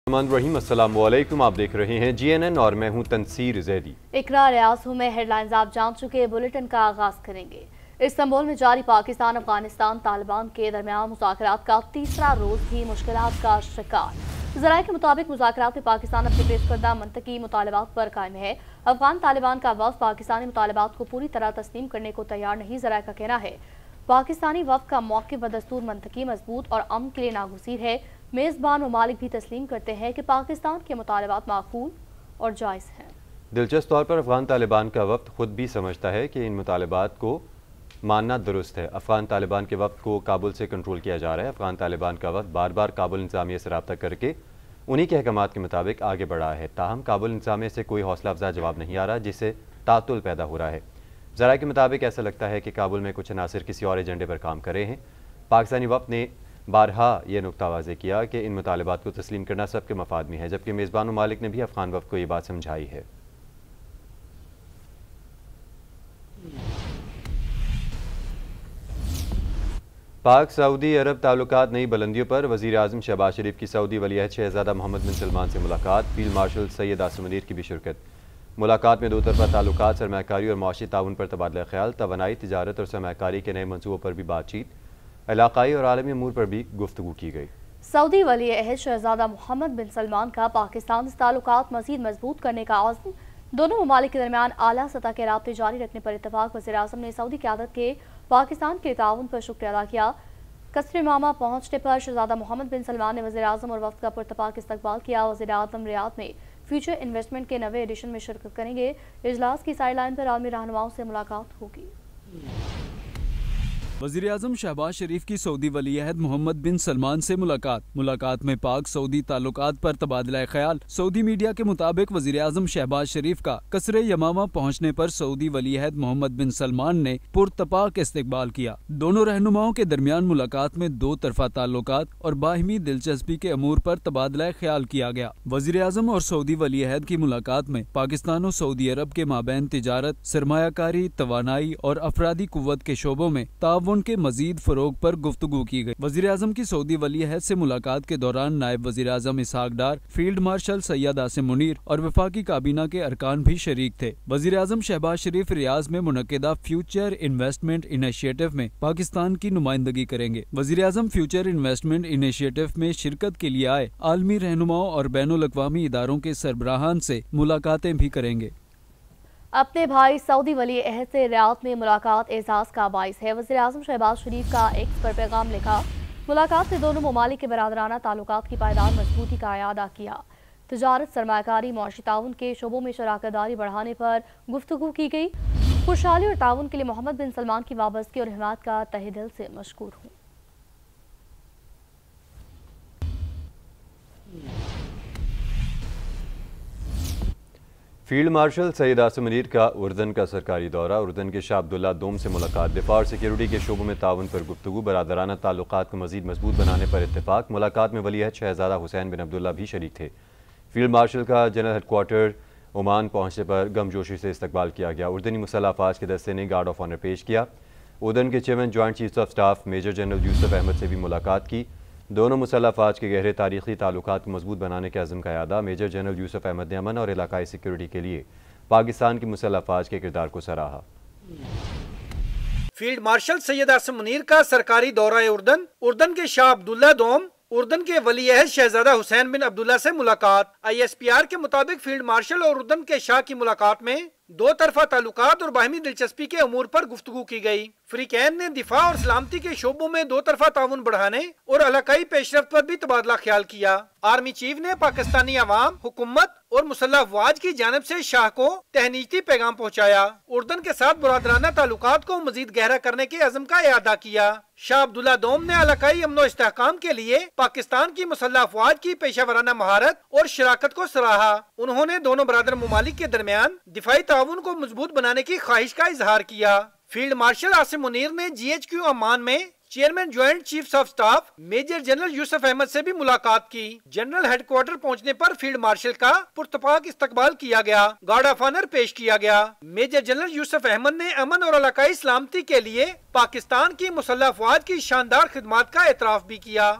الرحمن الرحیم، السلام علیکم، آپ دیکھ رہے ہیں GNN اور میں ہوں تنصیر زیدی۔ اقرا ریاض ہوں میں، ہیڈ لائنز آپ جان چکے، بلیٹن کا آغاز کریں گے۔ استنبول میں جاری پاکستان افغانستان طالبان کے درمیان مذاکرات کا تیسرا روز بھی مشکلات کا شکار۔ ذرائع کے مطابق مذاکرات میں پاکستان اپنے پیش کردہ منطقی مطالبات پر قائم ہے۔ افغان طالبان کا وفد پاکستانی مطالبات کو پوری طرح تسلیم کرنے کو تیار نہیں۔ ذرائع کا کہنا ہے پاکستانی وفد کا موقف بدستور منطقی، مضبوط اور امن کے لیے ناگزیر ہے۔ میزبان ممالک بھی تسلیم کرتے ہیں کہ پاکستان کے مطالبات معقول اور جائز ہیں۔ دلچسپ طور پر افغان طالبان کا وفد خود بھی سمجھتا ہے کہ ان مطالبات کو ماننا درست ہے۔ افغان طالبان کے وفد کو کابل سے کنٹرول کیا جا رہا ہے۔ افغان طالبان کا وفد بار بار کابل انتظامیہ سے رابطہ کر کے انہی کے احکامات کے مطابق آگے بڑھا ہے، تاہم کابل انتظامیہ سے کوئی حوصلہ افزا جواب نہیں آ رہا، جس سے تعطل پیدا ہو رہا ہے۔ ذرائع کے مطابق ایسا لگتا ہے کہ کابل میں کچھ عناصر کسی اور ایجنڈے پر کام کر رہے ہیں۔ پاکستانی وفد نے بارہا یہ نقطہ واضح کیا کہ ان مطالبات کو تسلیم کرنا سب کے مفاد میں ہے، جبکہ میزبان ممالک نے بھی افغان وفد کو یہ بات سمجھائی ہے۔ پاک سعودی عرب تعلقات نئی بلندیوں پر، وزیر اعظم شہباز شریف کی سعودی ولی عہد شہزادہ محمد بن سلمان سے ملاقات، فیلڈ مارشل سید عاصم منیر کی بھی شرکت۔ ملاقات میں دو طرفہ تعلقات، سرمایہ کاری اور معاشی تعاون پر تبادلہ خیال، توانائی، تجارت اور سرمایہ کاری کے نئے منصوبوں پر بھی بات چیت، علاقائی اور عالمی امور پر بھی گفتگو کی گئی۔ سعودی ولی عہد شہزادہ محمد بن سلمان کا پاکستان سے تعلقات مزید مضبوط کرنے کا عزم، دونوں ممالک کے درمیان اعلیٰ سطح کے رابطے جاری رکھنے پر اتفاق۔ وزیر اعظم نے سعودی قیادت کے پاکستان کے تعاون پر شکریہ ادا کیا۔ قصر امامہ پہنچنے پر شہزادہ محمد بن سلمان نے وزیر اعظم اور وفد کا پرتپاک استقبال کیا۔ وزیر اعظم ریاض میں فیوچر انویسٹمنٹ کے نوے ایڈیشن میں شرکت کریں گے۔ اجلاس کی سائیڈ لائن پر عالمی رہنماؤں سے ملاقات ہوگی۔ وزیر اعظم شہباز شریف کی سعودی ولی عہد محمد بن سلمان سے ملاقات میں پاک سعودی تعلقات پر تبادلہ خیال۔ سعودی میڈیا کے مطابق وزیر اعظم شہباز شریف کا قصر یمامہ پہنچنے پر سعودی ولی عہد محمد بن سلمان نے پرتپاک استقبال کیا۔ دونوں رہنماؤں کے درمیان ملاقات میں دو طرفہ تعلقات اور باہمی دلچسپی کے امور پر تبادلہ خیال کیا گیا۔ وزیر اعظم اور سعودی ولی عہد کی ملاقات میں پاکستان اور سعودی عرب کے مابین تجارت، سرمایہ کاری، توانائی اور افرادی قوت کے شعبوں میں تعاون کے مزید فروغ پر گفتگو کی گئی۔ وزیر اعظم کی سعودی ولی عہد سے ملاقات کے دوران نائب وزیر اعظم اسحاق ڈار، فیلڈ مارشل سید عاصم منیر اور وفاقی کابینہ کے ارکان بھی شریک تھے۔ وزیر اعظم شہباز شریف ریاض میں منعقدہ فیوچر انویسٹمنٹ انیشیٹو میں پاکستان کی نمائندگی کریں گے۔ وزیر اعظم فیوچر انویسٹمنٹ انیشیٹو میں شرکت کے لیے آئے عالمی رہنماؤں اور بین الاقوامی اداروں کے سربراہان سے ملاقاتیں بھی کریں گے۔ اپنے بھائی سعودی ولی عہد سے ریاض میں ملاقات اعزاز کا باعث ہے۔ وزیر اعظم شہباز شریف کا ایکس پر پیغام لکھا، ملاقات سے دونوں ممالک کے برادرانہ تعلقات کی پائیدار مضبوطی کا اعادہ کیا۔ تجارت، سرمایہ کاری، معاشی تعاون کے شعبوں میں شراکت داری بڑھانے پر گفتگو کی گئی۔ خوشحالی اور تعاون کے لیے محمد بن سلمان کی وابستگی اور حمایت کا تہہ دل سے مشکور ہوں۔ فیلڈ مارشل سید عاصم منیر کا اردن کا سرکاری دورہ، اردن کے شاہ عبداللہ دوم سے ملاقات، دفاع اور سیکیورٹی کے شعبوں میں تعاون پر گفتگو، برادرانہ تعلقات کو مزید مضبوط بنانے پر اتفاق۔ ملاقات میں ولی عہد شہزادہ حسین بن عبداللہ بھی شریک تھے۔ فیلڈ مارشل کا جنرل ہیڈ کوارٹر عمان پہنچنے پر گمجوشی سے استقبال کیا گیا۔ اردنی مسلح افواج کے دستے نے گارڈ آف آنر پیش کیا۔ اردن کے chairman joint chiefs of staff major general Yousef Ahmed سے بھی ملاقات کی۔ دونوں مسلح افواج کے گہرے تاریخی تعلقات کو مضبوط بنانے کے عزم کا اعادہ۔ میجر جنرل یوسف احمد نے امن اور علاقائی سیکیورٹی کے لیے پاکستان کی مسلح افواج کے کردار کو سراہا۔ فیلڈ مارشل سید عاصم منیر کا سرکاری دورہ اردن کے شاہ عبداللہ دوم، اردن کے ولی عہد شہزادہ حسین بن عبداللہ سے ملاقات۔ ISPR کے مطابق فیلڈ مارشل اور اردن کے شاہ کی ملاقات میں دو طرفہ تعلقات اور باہمی دلچسپی کے امور پر گفتگو کی گئی۔ فریقین نے دفاع اور سلامتی کے شعبوں میں دو طرفہ تعاون بڑھانے اور علاقائی پیش رفت پر بھی تبادلہ خیال کیا۔ آرمی چیف نے پاکستانی عوام، حکومت اور مسلح افواج کی جانب سے شاہ کو تہنیتی پیغام پہنچایا۔ اردن کے ساتھ برادرانہ تعلقات کو مزید گہرا کرنے کے عزم کا اعادہ کیا۔ شاہ عبداللہ دوم نے علاقائی امن و استحکام کے لیے پاکستان کی مسلح افواج کی پیشہ ورانہ مہارت اور شراکت کو سراہا۔ انہوں نے دونوں برادر ممالک کے درمیان دفاعی تعاون کو مضبوط بنانے کی خواہش کا اظہار کیا۔ فیلڈ مارشل عاصم منیر نے GHQ عمان میں chairman joint chiefs of staff major general Yousef Ahmed سے بھی ملاقات کی۔ جنرل ہیڈ کوارٹر پہنچنے پر فیلڈ مارشل کا پرتپاک استقبال کیا گیا، گارڈ آف آنر پیش کیا گیا۔ میجر جنرل یوسف احمد نے امن اور علاقائی سلامتی کے لیے پاکستان کی مسلح افواج کی شاندار خدمات کا اعتراف بھی کیا۔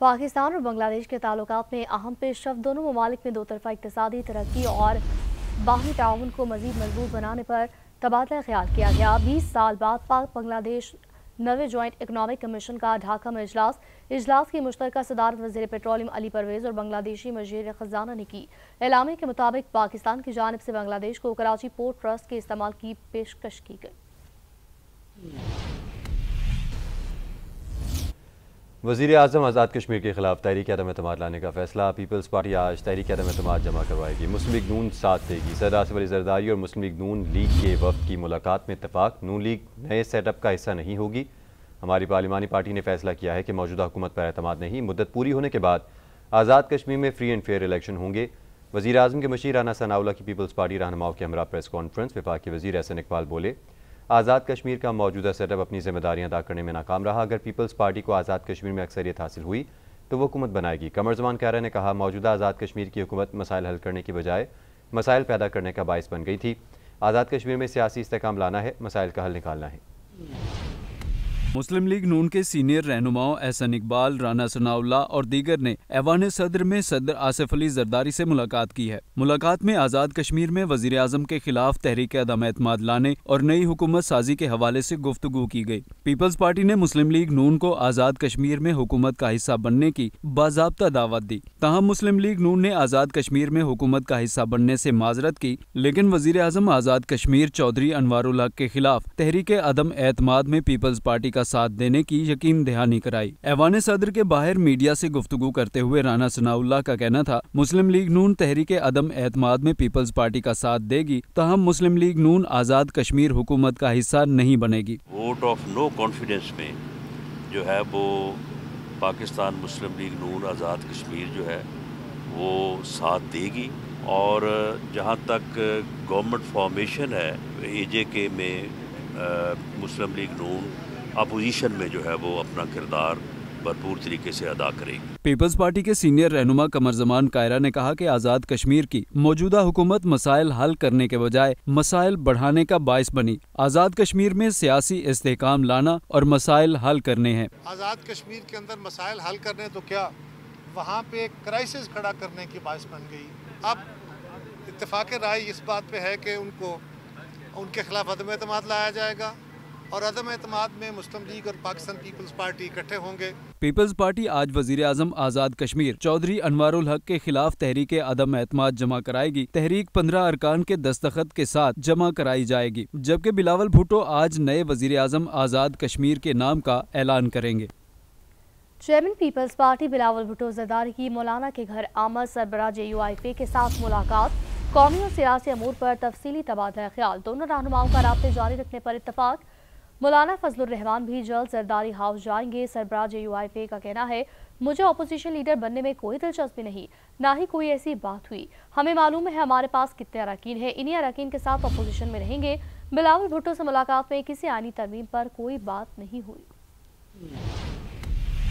पाकिस्तान और बांग्लादेश के ताल्लुकात में अहम पेशरफ्त दोनों ममालिक में दो तरफा इक्तिसादी तरक्की और बाहमी ताउन को मजीद मजबूत बनाने पर तबादला ख्याल किया गया। 20 साल बाद पाक बांग्लादेश 9वें जॉइंट इकनॉमिक कमीशन का ढाका में इजलास की मुश्तरका सदारत वज़ीर पेट्रोलियम अली परवेज़ और बांग्लादेशी वज़ीर ख़ज़ाना ने की। एलामे के मुताबिक पाकिस्तान की जानिब से बांग्लादेश को कराची पोर्ट ट्रस्ट के इस्तेमाल की पेशकश की गई। वज़ीर आज़म आज़ाद कश्मीर के खिलाफ तहरीक अदम एतमाद लाने का फैसला। पीपल्स पार्टी आज तहरीक अदम एतमाद जमा करवाएगी। मुस्लिम लीग नून साथ देगी। सदर आसिफ अली ज़रदारी और मुस्लिम लीग नून लीग के वफ़द की मुलाकात में इत्तफाक। नून लीग नए सेटअप का हिस्सा नहीं होगी। हमारी पार्लिमानी पार्टी ने फैसला किया है कि मौजूदा हुकूमत पर एतमाद नहीं। मुद्दत पूरी होने के बाद आज़ाद कश्मीर में फ्री एंड फेयर इलेक्शन होंगे। वज़ीर आज़म के मशीर राना सनाउल्लाह की पीपल्स पार्टी रहनुमाओं के हमरा प्रेस कॉन्फ्रेंस। वफाकी वज़ीर एहसन इकबाल बोले, आज़ाद कश्मीर का मौजूदा सेटअप अपनी जिम्मेदारियां अदा करने में नाकाम रहा। अगर पीपल्स पार्टी को आज़ाद कश्मीर में अक्सरियत हासिल हुई तो वो हुकूमत बनाएगी। कमर ज़मान कारा ने कहा, मौजूदा आज़ाद कश्मीर की हुकूमत मसाइल हल करने की बजाय मसाइल पैदा करने का बाइस बन गई थी। आज़ाद कश्मीर में सियासी इस्तेहकाम लाना है, मसाइल का हल निकालना है। मुस्लिम लीग नून के सीनियर रहनुमाओं एहसन इकबाल, राना सनाउल्लाह और दीगर ने ऐवान सदर में सदर आसिफ अली जरदारी से मुलाकात की है। मुलाकात में आज़ाद कश्मीर में वज़ीर आज़म के खिलाफ तहरीक अदम एतमाद लाने और नई हुकूमत साजी के हवाले से गुफ्तगू की गई। पीपल्स पार्टी ने मुस्लिम लीग नून को आज़ाद कश्मीर में हुकूमत का हिस्सा बनने की बाज़ाब्ता दावत दी। ताहम मुस्लिम लीग नून ने आज़ाद कश्मीर में हुकूमत का हिस्सा बनने से माजरत की, लेकिन वज़ीर आज़म आज़ाद कश्मीर चौधरी अनवारुल हक के खिलाफ तहरीक अदम एतमाद में पीपल्स पार्टी का साथ देने की यकीन दहानी कराई। ऐवान सदर के बाहर मीडिया से गुफ्तगू करते हुए राना सनाउल्लाह का कहना था, मुस्लिम लीग नून तहरीक अदम एतमाद में पीपल्स पार्टी का साथ देगी, ताहम मुस्लिम लीग नून आज़ाद कश्मीर हुकूमत का हिस्सा नहीं बनेगी। वोट ऑफ नो कॉन्फिडेंस में जो है वो पाकिस्तान मुस्लिम लीग नून आज़ाद कश्मीर जो है वो साथ देगी। और जहाँ तक गवर्नमेंट फॉर्मेशन है AJK में मुस्लिम लीग नून अपोजिशन में जो है वो अपना किरदार भरपूर तरीके से अदा करेगी। पीपल्स पार्टी के सीनियर रहनुमा कमर ज़मान कायरा ने कहा कि आज़ाद कश्मीर की मौजूदा हुकूमत मसाइल हल करने के बजाय मसाइल बढ़ाने का बाइस बनी। आज़ाद कश्मीर में सियासी इस्तेहकाम लाना और मसाइल हल करने हैं। आज़ाद कश्मीर के अंदर मसाइल हल करने तो क्या, वहाँ पे एक क्राइसिस खड़ा करने की बाइस बन गई। अब इत्तेफाक राय इस बात पे है कि उनके खिलाफ अदम एतमाद लाया जाएगा और अदम एतमाद में मुस्लिम लीग और पाकिस्तान पीपल्स पार्टी इकट्ठे होंगे। पीपल्स पार्टी आज वज़ीर आज़म आज़ाद कश्मीर चौधरी अनवारुल हक के खिलाफ तहरीक अदम एतमाद जमा कराएगी। तहरीक 15 अरकान के दस्तखत के साथ जमा कराई जाएगी, जबकि बिलावल भुट्टो आज नए वज़ीर आज़म आज़ाद कश्मीर के नाम का ऐलान करेंगे। Chairman Peoples Party Bilawal Bhutto Zardari की मौलाना के घर आमद सरबराह JUIF के साथ मुलाकात। कौमी और सियासी अमूर पर तफसीली तबादला ख्याल। दोनों रहनुमाओं का राब्ते जारी रखने पर इत्तफाक। मौलाना फजलुर रहमान भी जल्द जरदारी हाउस जाएंगे। सरबराह JUIF का कहना है, मुझे अपोजिशन लीडर बनने में कोई दिलचस्पी नहीं, ना ही कोई ऐसी बात हुई। हमें मालूम है हमारे पास कितने अरकान हैं, इन्हीं अरकान के साथ अपोजिशन में रहेंगे। बिलावल भुट्टो से मुलाकात में किसी आईनी तरमीम पर कोई बात नहीं हुई।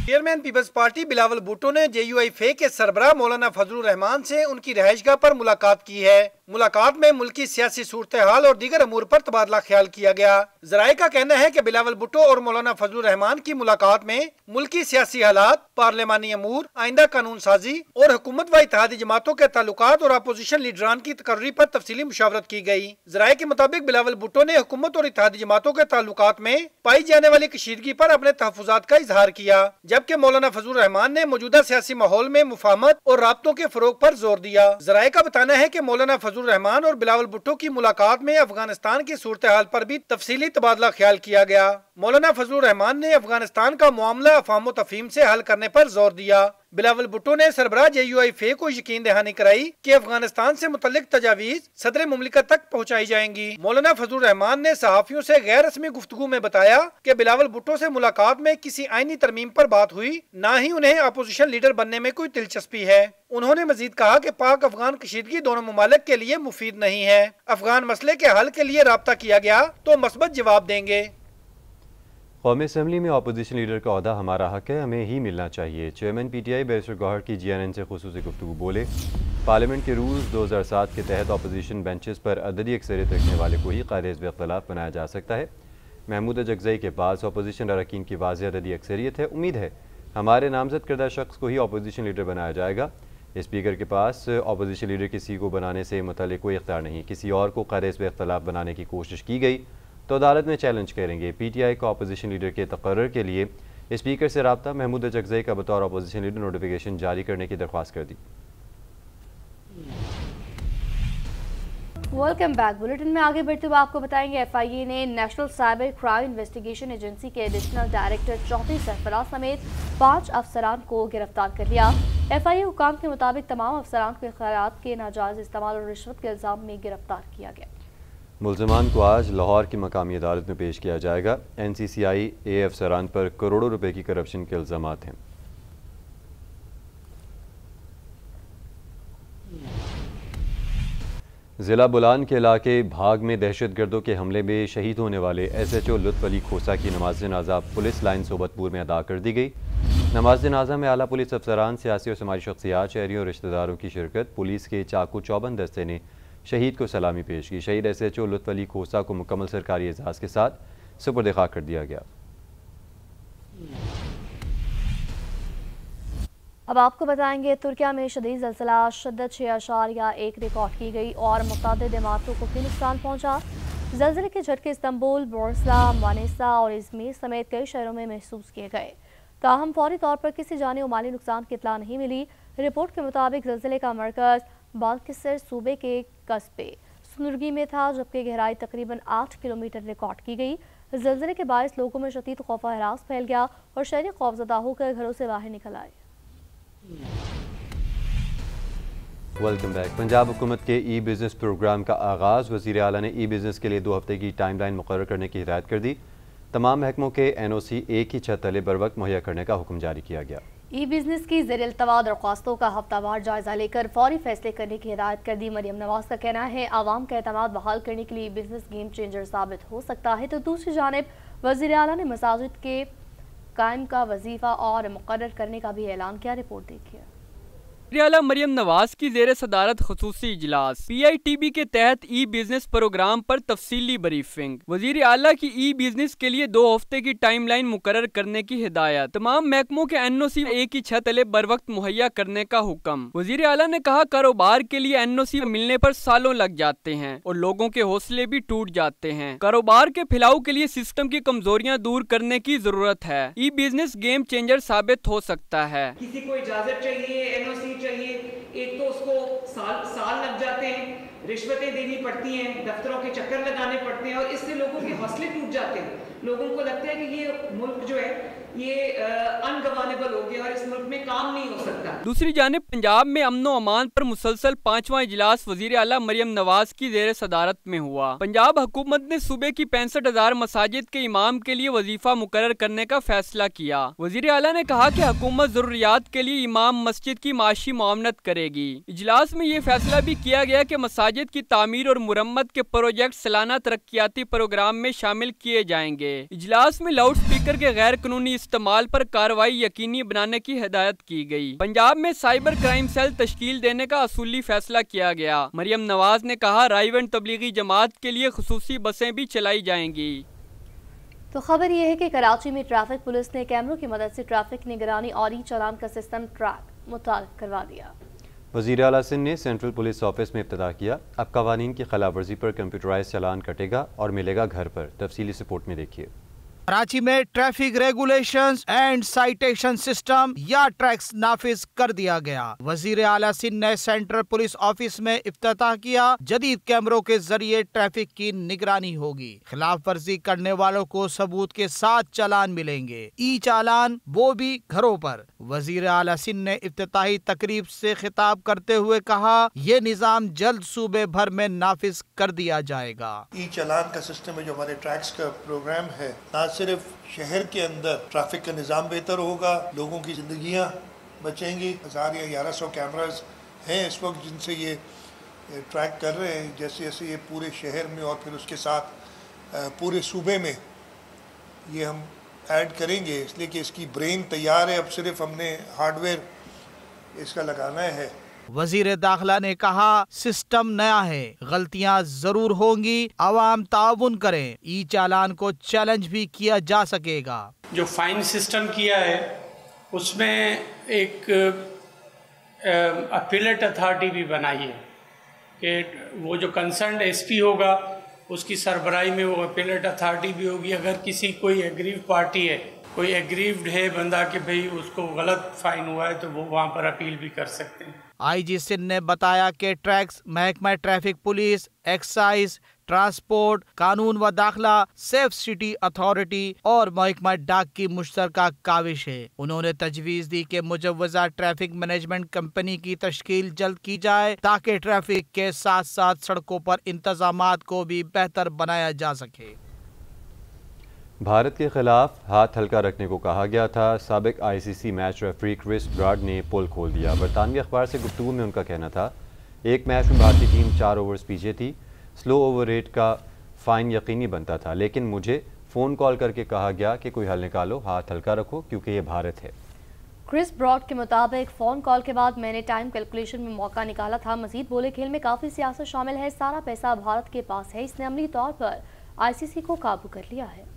Chairman Peoples Party Bilawal Bhutto ने JUIF के सरबराह मौलाना फजलुर रहमान से उनकी रहायशगाह पर मुलाकात की है। मुलाकात में मुल्की सियासी सूरत हाल और दीगर अमूर पर तबादला ख्याल किया गया। जराये का कहना है कि बिलावल भुट्टो और मौलाना फजलुर रहमान की मुलाकात में मुल्की सियासी हालात, पार्लिमानी अमूर, आइंदा कानून साजी और हुकूमत व इत्तेहादी जमातों के ताल्लुकात और अपोजिशन लीडरान की तकर्री पर तफसीली मुशावरत की गई। जराये के मुताबिक बिलावल भुट्टो ने हुकूमत और इत्तेहादी जमातों के ताल्लुकात में पाई जाने वाली कशीदगी पर अपने तहफ़्फ़ुज़ात का इजहार किया, जबकि मौलाना फजलुर रहमान ने मौजूदा सियासी माहौल में मुफाहमत और राब्तों के फरोग पर जोर दिया। जराये का बताना है कि मौलाना फजलुर रहमान और बिलावल भुट्टो की मुलाकात में अफगानिस्तान की सूरत हाल पर भी तफसीली तबादला ख्याल किया गया। मौलाना फजलुर रहमान ने अफगानिस्तान का मामला अफवाह तफहीम से हल करने पर जोर दिया। बिलावल भुट्टो ने सरबराह JUIF को यकीन दहानी कराई कि अफगानिस्तान से मुतल्लिक तजावीज सदर मुमलिकत तक पहुँचाई जाएंगी। मौलाना फजलुर रहमान ने सहाफियों से गैर रस्मी गुफ्तगू में बताया कि बिलावल भुट्टो से मुलाकात में किसी आईनी तरमीम पर बात हुई, न ही उन्हें अपोजिशन लीडर बनने में कोई दिलचस्पी है। उन्होंने मजीद कहा कि पाक अफगान कशीदगी दोनों मुमालिक के लिए मुफीद नहीं है। अफगान मसले के हल के लिए राब्ता किया गया तो मस्बत जवाब देंगे। कौमी असम्बली में अपोजिशन लीडर का ओहदा हमारा हक है, हमें ही मिलना चाहिए। चेयरमैन PTI बैरिस्टर गौहर की GNN से खुसूसी गुफ्तगू बोले, पार्लियामेंट के रूल्स 2007 के तहत अपोजिशन बेंचेस पर अददी अक्सरियत रखने वाले को ही क़ायद इख्तिलाफ बनाया जा सकता है। महमूद जगज़ई के पास अपोजिशन अरकान की वाज़ेह अददी अक्सरियत है। उम्मीद है हमारे नामजद करदा शख्स को ही अपोजिशन लीडर बनाया जाएगा। स्पीकर के पास अपोजिशन लीडर किसी को बनाने से मुतल्लिक कोई इख्तियार नहीं। किसी और को क़ायद हिज़्ब इख्तिलाफ बनाने की कोशिश की गई तो अदालत में चैलेंज करेंगे। PTI को अपोजिशन लीडर के तकर्रुर के लिए स्पीकर से रब्ता। महमूद अचकज़ई का बतौर अपोजिशन लीडर नोटिफिकेशन जारी करने की दरख्वास्त कर दी। Welcome back. बुलेटिन में आगे बढ़ते हुए आपको बताएंगे FIA ने national cyber crime investigation agency के एडिशनल डायरेक्टर चौधरी सरफराज समेत 5 अफसरान को गिरफ्तार कर लिया। FIA हुकाम के मुताबिक तमाम अफसरान को खैरात के नाजायज इस्तेमाल और रिश्वत के इल्ज़ाम में गिरफ्तार किया गया। मुल्ज़िमान को आज लाहौर की मकामी अदालत में पेश किया जाएगा। NCCI अफसरान पर करोड़ों रुपए की करप्शन के इल्ज़ामात हैं। ज़िला बुलान के इलाके भाग में दहशतगर्दों के हमले में शहीद होने वाले SHO लुत्फ़ अली खोसा की नमाज जनाजा पुलिस लाइन सोबतपुर में अदा कर दी गई। नमाज जनाजा में आला पुलिस अफसरान, सियासी और समाजी शख्सियात, शहरियों और रिश्तेदारों की शिरकत। पुलिस के चाकू चौबंद दस्ते ने शहीद को सलामी पेश की। शहीद SHO लुत्फ़ अली खोसा को मुकम्मल सरकारी एजाज़ के साथ सुपुर्द खाक कर दिया गया। अब आपको बताएंगे तुर्किया में शदीद ज़लज़ला शिद्दत 6.1 रिकॉर्ड की गई और मुतअद्दिद इमारतों को भी नुकसान पहुंचा। ज़लज़ले के झटके इस्तांबुल, बोर्सला, मानेसा और इज़मीर समेत कई शहरों में महसूस किए गए। ताहम फौरी तौर पर किसी जानी और माली नुकसान की इत्तला नहीं मिली। रिपोर्ट के मुताबिक ज़लज़ले का मरकज़ बाल्किसर सूबे के कस्बे सुनुर्गी में था, जबकि गहराई तकरीबन 8 किलोमीटर रिकॉर्ड की गई। ज़लज़ले के बायस लोगों में शदीद खौफ हरास फैल गया और शहरी खौफजदा होकर घरों से बाहर निकल आए। Welcome back. पंजाब हुकूमत के ई-बिज़नेस प्रोग्राम का आगाज़। वज़ीर आला ने ई-बिज़नेस के लिए 2 हफ्ते की टाइमलाइन मुकर्रर करने की हिदायत कर दी। तमाम महकमों के NOC एक ही छत तले बर वक्त मुहैया करने का हुक्म जारी किया गया। ई-बिज़नेस की ज़ेर-इल्तवा दरख्वास्तों का हफ्तावार जायजा लेकर फौरी फैसले करने की हिदायत कर दी। मरियम नवाज का कहना है आवाम का एतमाद बहाल करने के लिए बिजनेस गेम चेंजर साबित हो सकता है। तो दूसरी जानिब वज़ीर आला ने मसाजिद के कायम का वजीफा और मुकर्रर करने का भी ऐलान किया। रिपोर्ट देखिए। वज़ीर-ए-आला मरियम नवाज की ज़ेर सदारत खुसूसी इजलास। PITB के तहत ई बिजनेस प्रोग्राम पर तफसीली ब्रीफिंग। वज़ीर आला की ई बिजनेस के लिए 2 हफ्ते की टाइम लाइन मुकर्रर करने की हिदायत। तमाम महकमों के NOC एक ही छत तले बर वक्त मुहैया करने का हुक्म। वज़ीर आला ने कहा कारोबार के लिए NOC मिलने पर सालों लग जाते हैं और लोगों के हौसले भी टूट जाते हैं। कारोबार के फैलाव के लिए सिस्टम की कमजोरियां दूर करने की जरूरत है। ई बिजनेस गेम चेंजर साबित हो सकता है। किसी को इजाजत चाहिए, NOC चाहिए, एक तो उसको साल लग जाते हैं, रिश्वतें देनी पड़ती हैं, दफ्तरों के चक्कर लगाने पड़ते हैं और इससे लोगों के हौसले टूट जाते हैं। लोगों को लगता है कि ये मुल्क जो है ये अनगवर्नेबल हो गया और इस मुल्क में काम नहीं हो सकता। दूसरी जानिब पंजाब में अमनो अमान पर मुसलसल 5वां इजलास वज़ीर आला मरियम नवाज की ज़ेर सदारत में हुआ। पंजाब हुकूमत ने सूबे की 65,000 मसाजिद के इमाम के लिए वजीफा मुकर्रर करने का फैसला किया। वज़ीर आला ने कहा कि हुकूमत जरूरियात के लिए इमाम मस्जिद की माशी मुआवनत करेगी। इजलास में ये फैसला भी किया गया कि मसाजिद की तामीर और मुरम्मत के प्रोजेक्ट सालाना तरक्याती प्रोग्राम में शामिल किए जाएंगे। इजलास में लाउड स्पीकर के गैर कानूनी इस्तेमाल पर कार्रवाई यकीनी बनाने की हिदायत की गई। पंजाब में साइबर क्राइम सेल तश्कील देने का असूली फैसला किया गया। मरियम नवाज ने कहा राइवंड तबलीगी जमात के लिए खुसूसी बसें भी चलाई जाएंगी। तो खबर यह है कि कराची में ट्रैफिक पुलिस ने कैमरों की मदद से ट्रैफिक निगरानी और ई चालान का सिस्टम ट्रैक मुताल्लिक करवा दिया। वज़ीर आला सिंध ने सेंट्रल पुलिस ऑफिस में इब्तिदा किया। अब कवानीन की खिलाफ वर्जी पर कंप्यूटराइज चालान कटेगा और मिलेगा घर पर। तफसीली रिपोर्ट में देखिए। कराची में traffic regulations and citation system या ट्रैक्स नाफिज कर दिया गया। वजीर आला सिंध ने सेंट्रल पुलिस ऑफिस में इफ्तिताह किया। जदीद कैमरों के जरिए ट्रैफिक की निगरानी होगी। खिलाफ वर्जी करने वालों को सबूत के साथ चालान मिलेंगे। ई चालान वो भी घरों पर। वजीर आला सिंध ने इफ्तिताही तकरीब से खिताब करते हुए कहा ये निजाम जल्द सूबे भर में नाफिज कर दिया जाएगा। ई चालान का सिस्टम है जो हमारे ट्रैक्स का प्रोग्राम है, ना सिर्फ शहर के अंदर ट्रैफिक का निज़ाम बेहतर होगा, लोगों की ज़िंदगियाँ बचेंगी। 1000 या 1100 कैमराज हैं इस वक्त जिनसे ये ट्रैक कर रहे हैं। जैसे जैसे ये पूरे शहर में और फिर उसके साथ पूरे सूबे में ये हम ऐड करेंगे, इसलिए कि इसकी ब्रेन तैयार है। अब सिर्फ हमने हार्डवेयर इसका लगाना है। वजीर दाखिला ने कहा सिस्टम नया है, गलतियां जरूर होंगी, आवाम ताउन करें। ई चालान को चैलेंज भी किया जा सकेगा। जो फाइन सिस्टम किया है उसमें एक अपीलेट अथॉरिटी भी बनाई है कि वो जो कंसर्न एसपी होगा उसकी सरबराही में वो अपीलेट अथॉरिटी भी होगी। अगर किसी कोई एग्रीव पार्टी है, कोई एग्रीव्ड है बंदा कि भाई उसको गलत फाइन हुआ है, तो वो वहाँ पर अपील भी कर सकते हैं। आईजी सिंध ने बताया कि ट्रैक्स, महकमा ट्रैफिक पुलिस, एक्साइज, ट्रांसपोर्ट, कानून व दाखिला, सेफ सिटी अथॉरिटी और महकमा डाक की मुश्तरका काविश है। उन्होंने तजवीज़ दी कि मुजव्वज़ा ट्रैफिक मैनेजमेंट कंपनी की तश्कील जल्द की जाए ताकि ट्रैफिक के साथ साथ सड़कों पर इंतजामात को भी बेहतर बनाया जा सके। भारत के खिलाफ हाथ हल्का रखने को कहा गया था। साबिक ICC match referee Chris Broad ने पोल खोल दिया। बरतानवी अखबार से गुफ्तगू में उनका कहना था, एक मैच में भारतीय टीम 4 ओवर्स पीछे थी, स्लो ओवर रेट का फ़ाइन यकीनी बनता था, लेकिन मुझे फ़ोन कॉल करके कहा गया कि कोई हल निकालो, हाथ हल्का रखो क्योंकि ये भारत है। क्रिस ब्रॉड के मुताबिक फ़ोन कॉल के बाद मैंने टाइम कैलकुलेशन में मौका निकाला था। मजीद बोले, खेल में काफ़ी सियासत शामिल है, सारा पैसा भारत के पास है, इसने अमली तौर पर आईसीसी को काबू कर लिया है।